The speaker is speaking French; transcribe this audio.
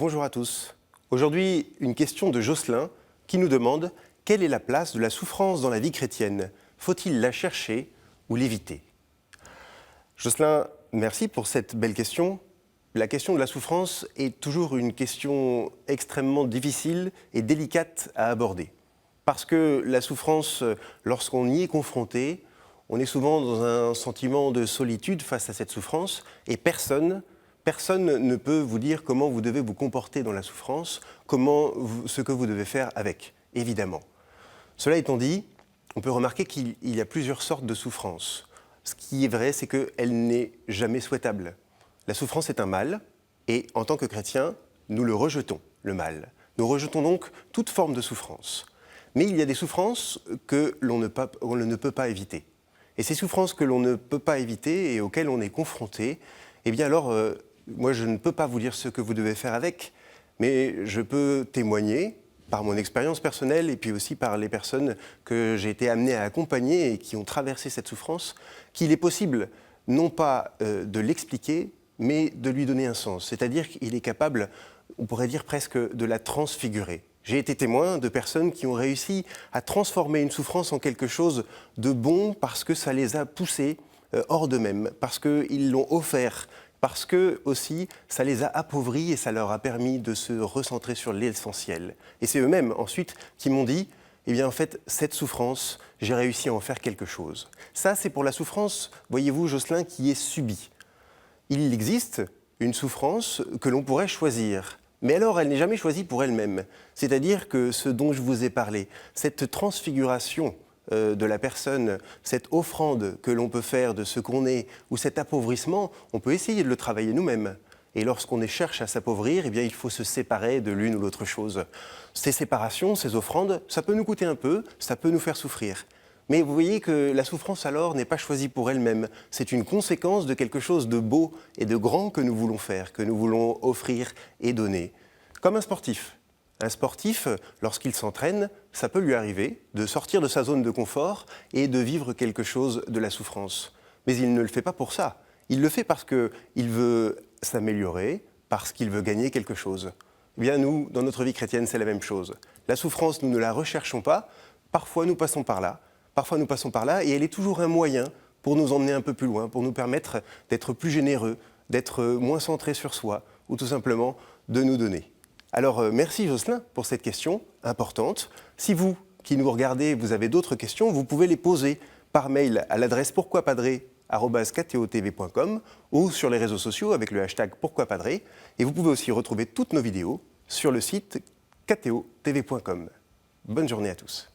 Bonjour à tous. Aujourd'hui, une question de Jocelyn qui nous demande « Quelle est la place de la souffrance dans la vie chrétienne? Faut-il la chercher ou l'éviter ?» Jocelyn, merci pour cette belle question. La question de la souffrance est toujours une question extrêmement difficile et délicate à aborder. Parce que la souffrance, lorsqu'on y est confronté, on est souvent dans un sentiment de solitude face à cette souffrance et personne ne peut vous dire comment vous devez vous comporter dans la souffrance, ce que vous devez faire avec, évidemment. Cela étant dit, on peut remarquer qu'il y a plusieurs sortes de souffrance. Ce qui est vrai, c'est qu'elle n'est jamais souhaitable. La souffrance est un mal, et en tant que chrétiens, nous le rejetons, le mal. Nous rejetons donc toute forme de souffrance. Mais il y a des souffrances que l'on ne peut pas éviter. Et ces souffrances que l'on ne peut pas éviter et auxquelles on est confronté, eh bien alors, moi je ne peux pas vous dire ce que vous devez faire avec, mais je peux témoigner par mon expérience personnelle et puis aussi par les personnes que j'ai été amené à accompagner et qui ont traversé cette souffrance, qu'il est possible non pas de l'expliquer, mais de lui donner un sens. C'est-à-dire qu'il est capable, on pourrait dire presque, de la transfigurer. J'ai été témoin de personnes qui ont réussi à transformer une souffrance en quelque chose de bon parce que ça les a poussés hors d'eux-mêmes, parce qu'ils l'ont offert, parce que aussi ça les a appauvris et ça leur a permis de se recentrer sur l'essentiel. Et c'est eux-mêmes ensuite qui m'ont dit « Eh bien en fait, cette souffrance, j'ai réussi à en faire quelque chose ». Ça, c'est pour la souffrance, voyez-vous Jocelyn, qui est subie. Il existe une souffrance que l'on pourrait choisir. Mais alors, elle n'est jamais choisie pour elle-même. C'est-à-dire que ce dont je vous ai parlé, cette transfiguration de la personne, cette offrande que l'on peut faire de ce qu'on est, ou cet appauvrissement, on peut essayer de le travailler nous-mêmes. Et lorsqu'on cherche à s'appauvrir, eh bien, il faut se séparer de l'une ou l'autre chose. Ces séparations, ces offrandes, ça peut nous coûter un peu, ça peut nous faire souffrir. Mais vous voyez que la souffrance alors n'est pas choisie pour elle-même. C'est une conséquence de quelque chose de beau et de grand que nous voulons faire, que nous voulons offrir et donner. Comme un sportif. Un sportif, lorsqu'il s'entraîne, ça peut lui arriver de sortir de sa zone de confort et de vivre quelque chose de la souffrance. Mais il ne le fait pas pour ça. Il le fait parce qu'il veut s'améliorer, parce qu'il veut gagner quelque chose. Eh bien nous, dans notre vie chrétienne, c'est la même chose. La souffrance, nous ne la recherchons pas. Parfois, nous passons par là. Parfois, nous passons par là et elle est toujours un moyen pour nous emmener un peu plus loin, pour nous permettre d'être plus généreux, d'être moins centrés sur soi ou tout simplement de nous donner. Alors, merci Jocelyn pour cette question importante. Si vous, qui nous regardez, vous avez d'autres questions, vous pouvez les poser par mail à l'adresse pourquoipadré@ktotv.com ou sur les réseaux sociaux avec le hashtag pourquoipadré. Et vous pouvez aussi retrouver toutes nos vidéos sur le site ktotv.com. Bonne journée à tous.